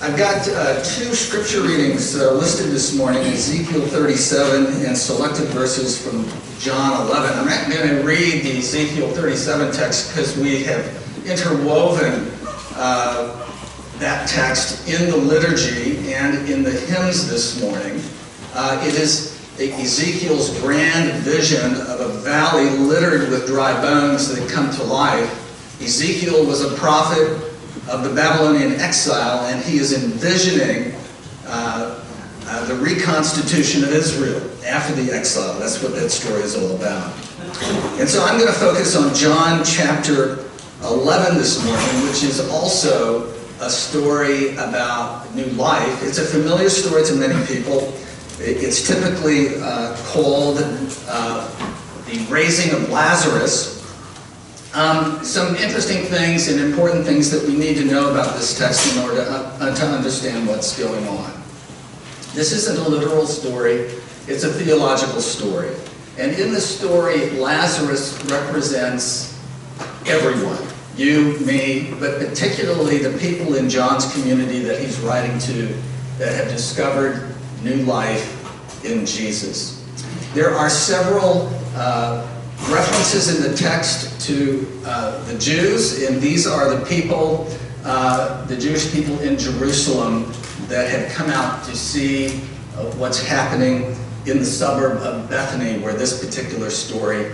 I've got two scripture readings listed this morning, Ezekiel 37 and selected verses from John 11. I'm not going to read the Ezekiel 37 text because we have interwoven that text in the liturgy and in the hymns this morning. It is Ezekiel's grand vision of a valley littered with dry bones that come to life. Ezekiel was a prophet of the Babylonian exile, and he is envisioning the reconstitution of Israel after the exile. That's what that story is all about. And so I'm going to focus on John chapter 11 this morning, which is also a story about new life. It's a familiar story to many people. It's typically called the Raising of Lazarus. Some interesting things and important things that we need to know about this text in order to understand what's going on. This isn't a literal story, it's a theological story. And in the story, Lazarus represents everyone. You, me, but particularly the people in John's community that he's writing to that have discovered new life in Jesus. There are several references in the text to the Jews, and these are the people, the Jewish people in Jerusalem that have come out to see what's happening in the suburb of Bethany, where this particular story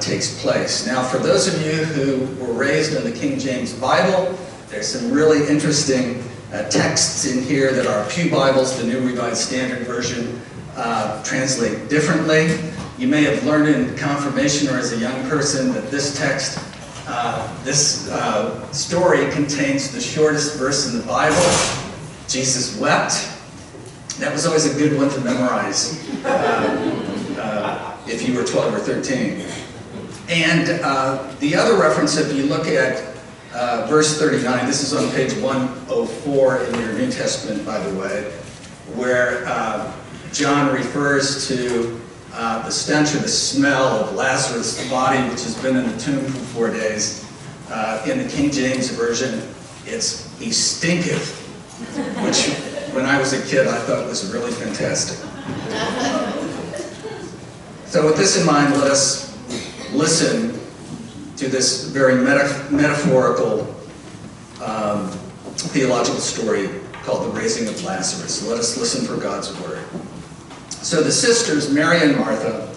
takes place. Now, for those of you who were raised in the King James Bible, there's some really interesting texts in here that our Pew Bibles, the New Revised Standard Version, translate differently. You may have learned in confirmation or as a young person that this text, this story contains the shortest verse in the Bible. Jesus wept. That was always a good one to memorize if you were 12 or 13. And the other reference, if you look at verse 39, this is on page 104 in your New Testament, by the way, where John refers to the stench or the smell of Lazarus' body, which has been in the tomb for 4 days. In the King James Version, it's "he stinketh," which when I was a kid I thought was really fantastic. So with this in mind, let us listen to this very metaphorical theological story called the Raising of Lazarus. Let us listen for God's word. So the sisters, Mary and Martha,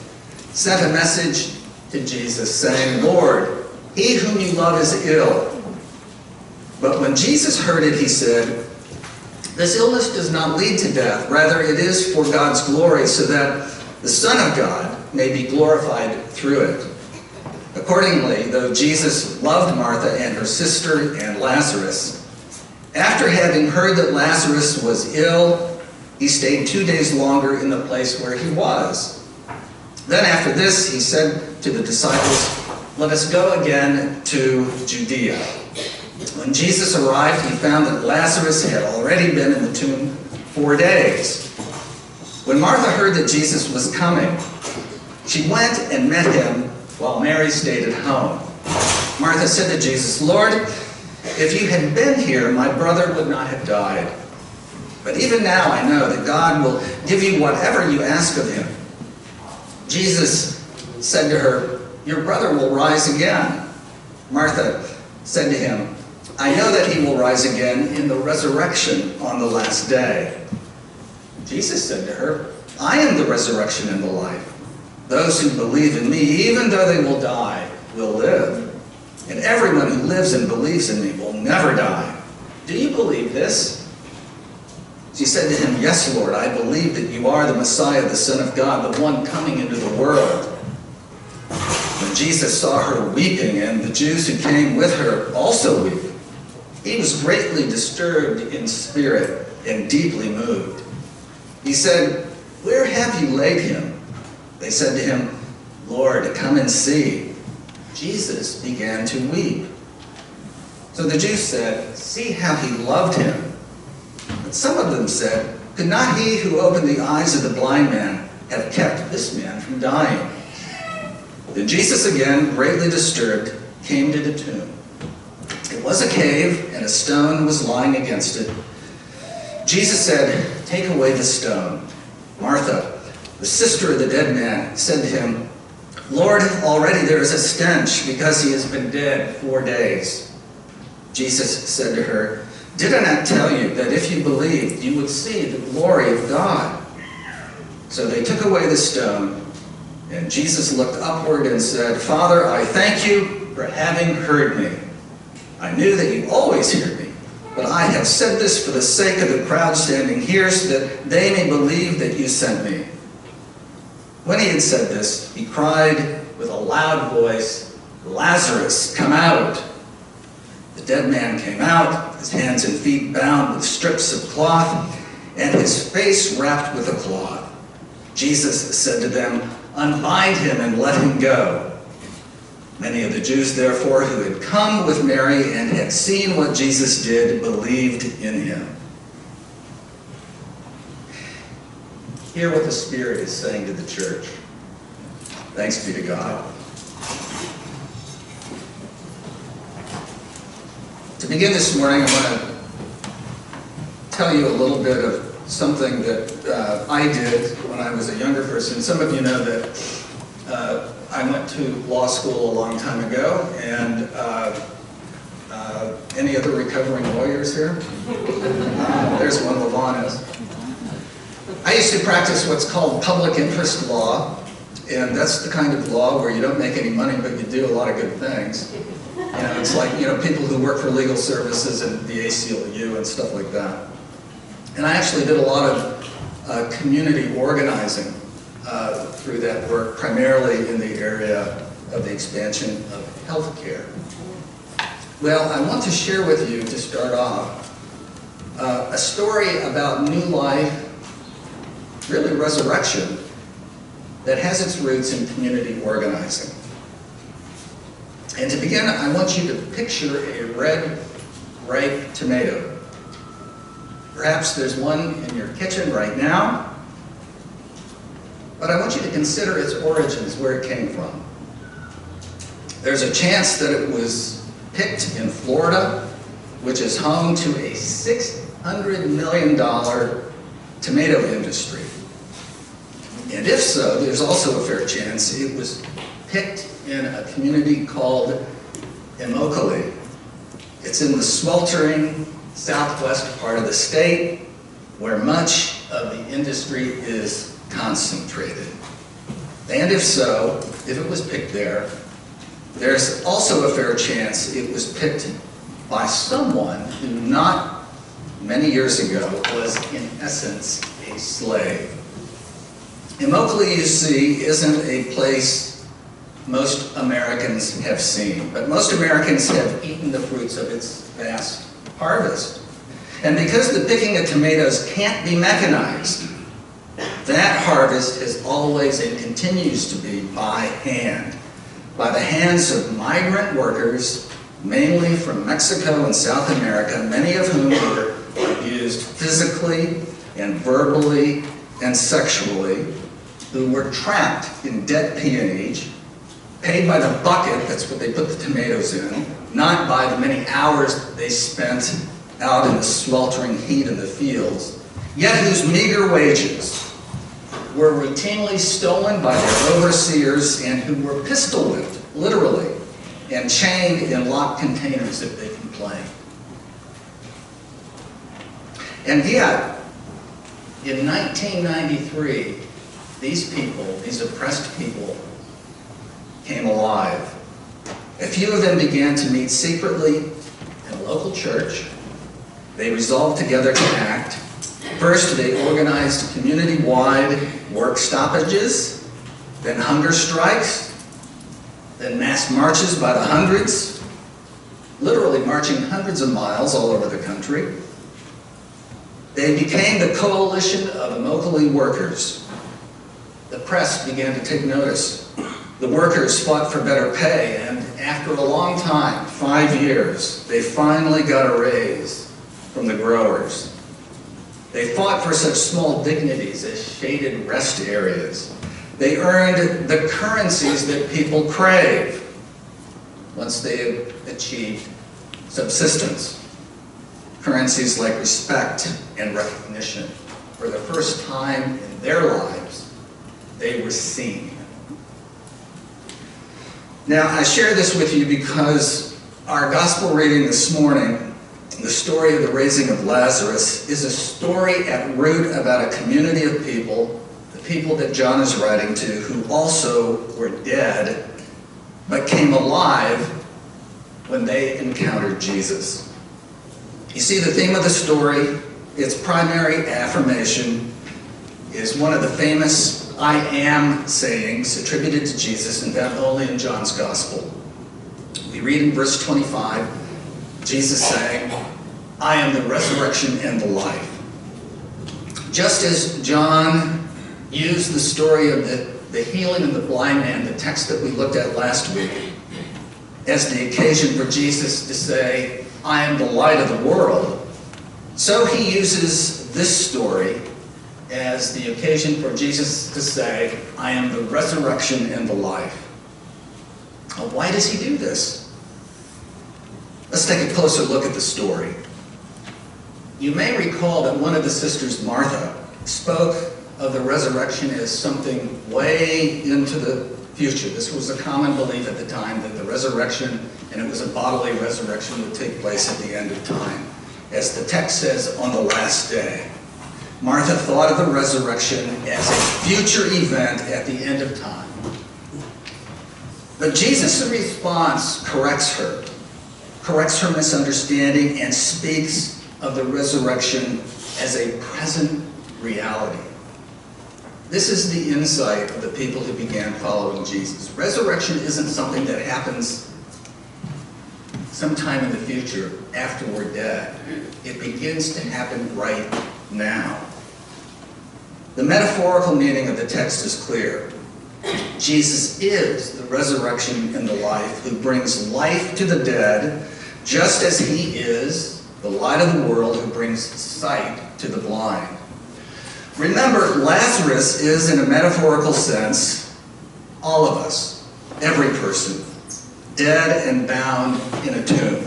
sent a message to Jesus saying, "Lord, he whom you love is ill." But when Jesus heard it, he said, "This illness does not lead to death. Rather, it is for God's glory, so that the Son of God may be glorified through it." Accordingly, though Jesus loved Martha and her sister and Lazarus, after having heard that Lazarus was ill, he stayed 2 days longer in the place where he was. Then after this, he said to the disciples, "Let us go again to Judea." When Jesus arrived, he found that Lazarus had already been in the tomb 4 days. When Martha heard that Jesus was coming, she went and met him while Mary stayed at home. Martha said to Jesus, "Lord, if you had been here, my brother would not have died. But even now I know that God will give you whatever you ask of him." Jesus said to her, "Your brother will rise again." Martha said to him, "I know that he will rise again in the resurrection on the last day." Jesus said to her, "I am the resurrection and the life. Those who believe in me, even though they will die, will live. And everyone who lives and believes in me will never die. Do you believe this?" She said to him, "Yes, Lord, I believe that you are the Messiah, the Son of God, the one coming into the world." When Jesus saw her weeping, and the Jews who came with her also weeping, he was greatly disturbed in spirit and deeply moved. He said, "Where have you laid him?" They said to him, "Lord, come and see." Jesus began to weep. So the Jews said, "See how he loved him." But some of them said, "Could not he who opened the eyes of the blind man have kept this man from dying?" Then Jesus, again greatly disturbed, came to the tomb. It was a cave, and a stone was lying against it. Jesus said, "Take away the stone." Martha, the sister of the dead man, said to him, "Lord, already there is a stench because he has been dead 4 days." Jesus said to her, "Did I not tell you that if you believed, you would see the glory of God?" So they took away the stone, and Jesus looked upward and said, "Father, I thank you for having heard me. I knew that you always hear me, but I have said this for the sake of the crowd standing here, so that they may believe that you sent me." When he had said this, he cried with a loud voice, "Lazarus, come out!" The dead man came out, his hands and feet bound with strips of cloth, and his face wrapped with a cloth. Jesus said to them, "Unbind him and let him go." Many of the Jews, therefore, who had come with Mary and had seen what Jesus did, believed in him. Hear what the Spirit is saying to the church. Thanks be to God. To begin this morning, I want to tell you a little bit of something that I did when I was a younger person. Some of you know that I went to law school a long time ago, and any other recovering lawyers here? There's one, Levon is. I used to practice what's called public interest law, and that's the kind of law where you don't make any money, but you do a lot of good things. You know, it's like, people who work for legal services and the ACLU and stuff like that. And I actually did a lot of community organizing through that work, primarily in the area of the expansion of healthcare. Well, I want to share with you, to start off, a story about new life, really resurrection, that has its roots in community organizing. And to begin, I want you to picture a red, ripe tomato. Perhaps there's one in your kitchen right now, but I want you to consider its origins, where it came from. There's a chance that it was picked in Florida, which is home to a $600 million tomato industry. And if so, there's also a fair chance it was picked in a community called Immokalee. It's in the sweltering southwest part of the state, where much of the industry is concentrated. And if so, if it was picked there, there's also a fair chance it was picked by someone who not many years ago was in essence a slave. Immokalee, you see, isn't a place most Americans have seen, but most Americans have eaten the fruits of its vast harvest. And because the picking of tomatoes can't be mechanized, that harvest is always and continues to be by hand, by the hands of migrant workers, mainly from Mexico and South America, many of whom were abused physically and verbally and sexually, who were trapped in debt peonage, paid by the bucket, that's what they put the tomatoes in, not by the many hours they spent out in the sweltering heat of the fields, yet whose meager wages were routinely stolen by their overseers and who were pistol whipped, literally, and chained in locked containers if they complained. And yet, in 1993, these people, these oppressed people, came alive. A few of them began to meet secretly in a local church. They resolved together to act. First, they organized community-wide work stoppages, then hunger strikes, then mass marches by the hundreds, literally marching hundreds of miles all over the country. They became the Coalition of Immokalee Workers. The press began to take notice. The workers fought for better pay, and after a long time, 5 years, they finally got a raise from the growers. They fought for such small dignities as shaded rest areas. They earned the currencies that people crave once they had achieved subsistence. currencies like respect and recognition. For the first time in their lives, they were seen. Now, I share this with you because our gospel reading this morning, the story of the raising of Lazarus, is a story at root about a community of people, the people that John is writing to, who also were dead, but came alive when they encountered Jesus. You see, the theme of the story, its primary affirmation, is one of the famous I am sayings attributed to Jesus and found only in John's gospel. We read in verse 25, Jesus saying, I am the resurrection and the life. Just as John used the story of the healing of the blind man, the text that we looked at last week, as the occasion for Jesus to say, I am the light of the world, so he uses this story as the occasion for Jesus to say, I am the resurrection and the life. Now, why does he do this? Let's take a closer look at the story. You may recall that one of the sisters, Martha, spoke of the resurrection as something way into the future. This was a common belief at the time that the resurrection, and it was a bodily resurrection, would take place at the end of time. As the text says, on the last day. Martha thought of the resurrection as a future event at the end of time. But Jesus' response corrects her misunderstanding, and speaks of the resurrection as a present reality. This is the insight of the people who began following Jesus. Resurrection isn't something that happens sometime in the future after we're dead. It begins to happen right now. The metaphorical meaning of the text is clear. Jesus is the resurrection and the life who brings life to the dead, just as he is the light of the world who brings sight to the blind. Remember, Lazarus is, in a metaphorical sense, all of us, every person, dead and bound in a tomb.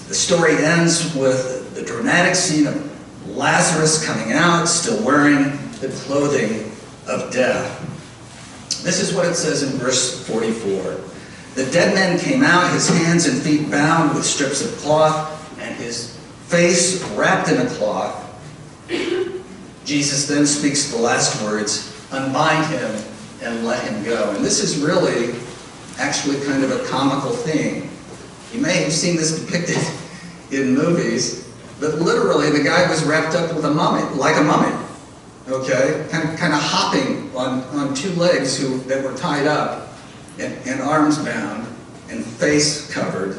The story ends with the dramatic scene of Lazarus coming out, still wearing the clothing of death. This is what it says in verse 44. The dead man came out, his hands and feet bound with strips of cloth, and his face wrapped in a cloth. Jesus then speaks the last words, unbind him and let him go. And this is really actually kind of a comical thing. You may have seen this depicted in movies, but literally the guy was wrapped up with a mummy, like a mummy, okay? Kind of hopping on two legs that were tied up and arms bound and face covered.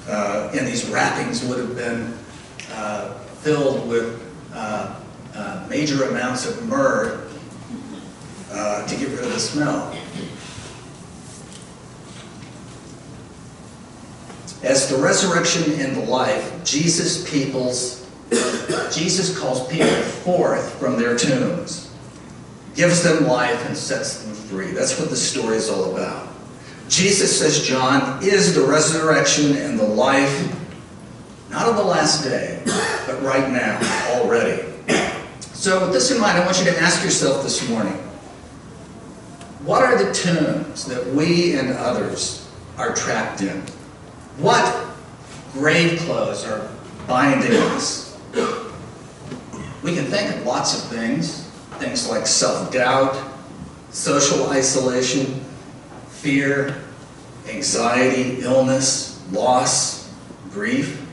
And these wrappings would have been filled with major amounts of myrrh to get rid of the smell. As the resurrection and the life, Jesus calls people forth from their tombs, gives them life and sets them free. That's what the story is all about. Jesus, says John, is the resurrection and the life, not on the last day, but right now, already. So with this in mind, I want you to ask yourself this morning, what are the tombs that we and others are trapped in? What grave clothes are binding us? We can think of lots of things like self-doubt, social isolation, fear, anxiety, illness, loss, grief.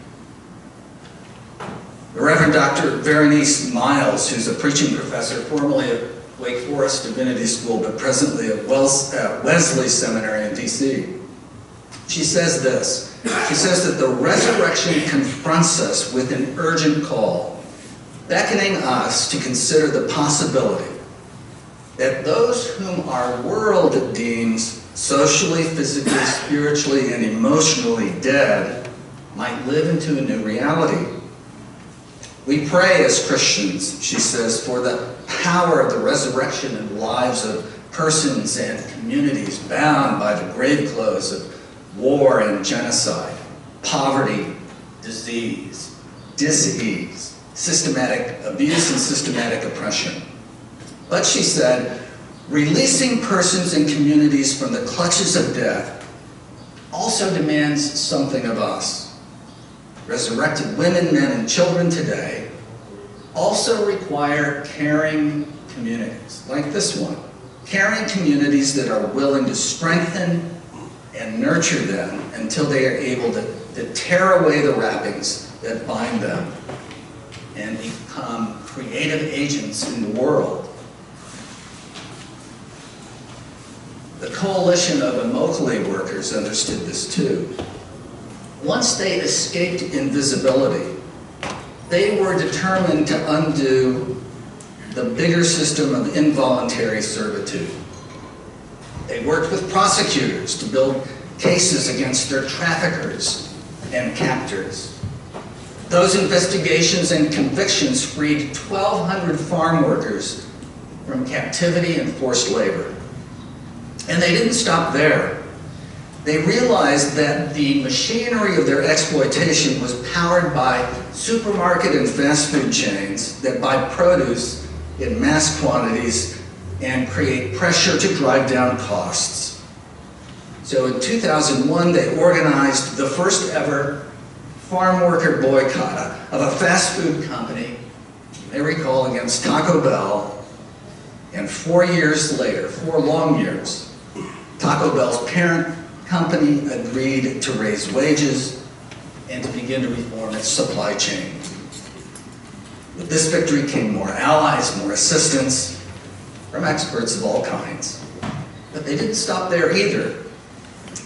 The Reverend Dr. Berenice Miles, who's a preaching professor, formerly at Wake Forest Divinity School, but presently at Wesley Seminary in D.C., she says this. She says that the resurrection confronts us with an urgent call, beckoning us to consider the possibility that those whom our world deems socially, physically, spiritually, and emotionally dead might live into a new reality. We pray as Christians, she says, for the power of the resurrection in the lives of persons and communities bound by the grave clothes of war and genocide, poverty, disease, dis-ease, systematic abuse and systematic oppression. But she said, releasing persons and communities from the clutches of death also demands something of us. Resurrected women, men, and children today also require caring communities, like this one. Caring communities that are willing to strengthen and nurture them until they are able to tear away the wrappings that bind them and become creative agents in the world. The coalition of Immokalee Workers understood this too. Once they escaped invisibility, they were determined to undo the bigger system of involuntary servitude. They worked with prosecutors to build cases against their traffickers and captors. Those investigations and convictions freed 1,200 farm workers from captivity and forced labor. And they didn't stop there. They realized that the machinery of their exploitation was powered by supermarket and fast food chains that buy produce in mass quantities and create pressure to drive down costs. So in 2001, they organized the first ever farm worker boycott of a fast food company, you may recall, against Taco Bell. And 4 years later, 4 long years, Taco Bell's parent company agreed to raise wages and to begin to reform its supply chain. With this victory came more allies, more assistance from experts of all kinds. But they didn't stop there either.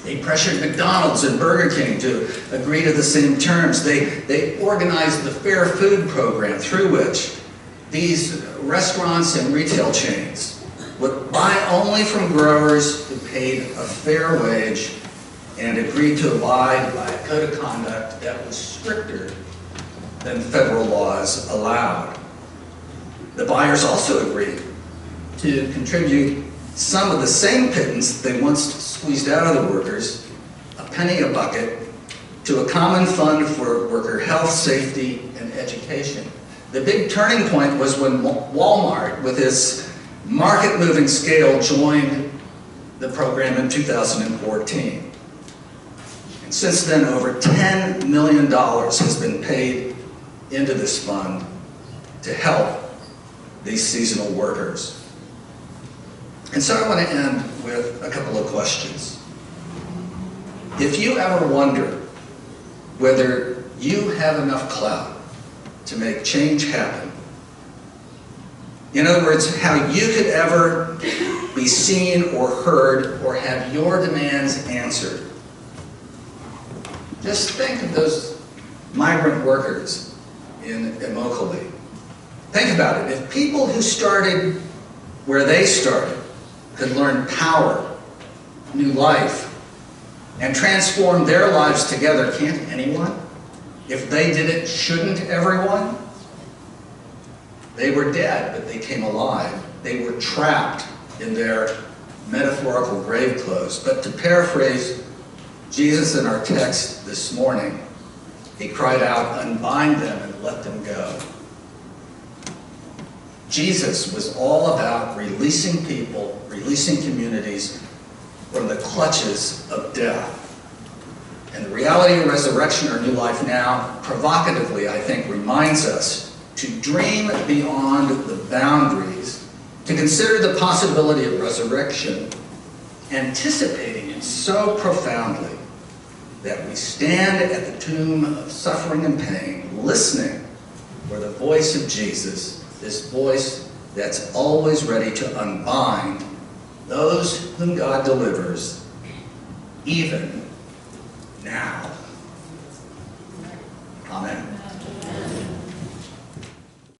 They pressured McDonald's and Burger King to agree to the same terms. They organized the Fair Food program through which these restaurants and retail chains would buy only from growers who paid a fair wage and agreed to abide by a code of conduct that was stricter than federal laws allowed. The buyers also agreed to contribute some of the same pittance they once squeezed out of the workers, a penny a bucket, to a common fund for worker health, safety, and education. The big turning point was when Walmart, with its market-moving scale, joined the program in 2014. And since then, over $10 million has been paid into this fund to help these seasonal workers. And so I want to end with a couple of questions. If you ever wonder whether you have enough clout to make change happen, in other words, how you could ever be seen or heard or have your demands answered, just think of those migrant workers in Immokalee. Think about it. If people who started where they started could learn power, new life, and transform their lives together, can't anyone? If they did it, shouldn't everyone? They were dead, but they came alive. They were trapped in their metaphorical grave clothes. But to paraphrase Jesus in our text this morning, he cried out, "Unbind them and let them go." Jesus was all about releasing people, releasing communities from the clutches of death. And the reality of resurrection or new life now, provocatively, I think, reminds us to dream beyond the boundaries, to consider the possibility of resurrection, anticipating it so profoundly that we stand at the tomb of suffering and pain, listening for the voice of Jesus, this voice that's always ready to unbind those whom God delivers, even now. Amen.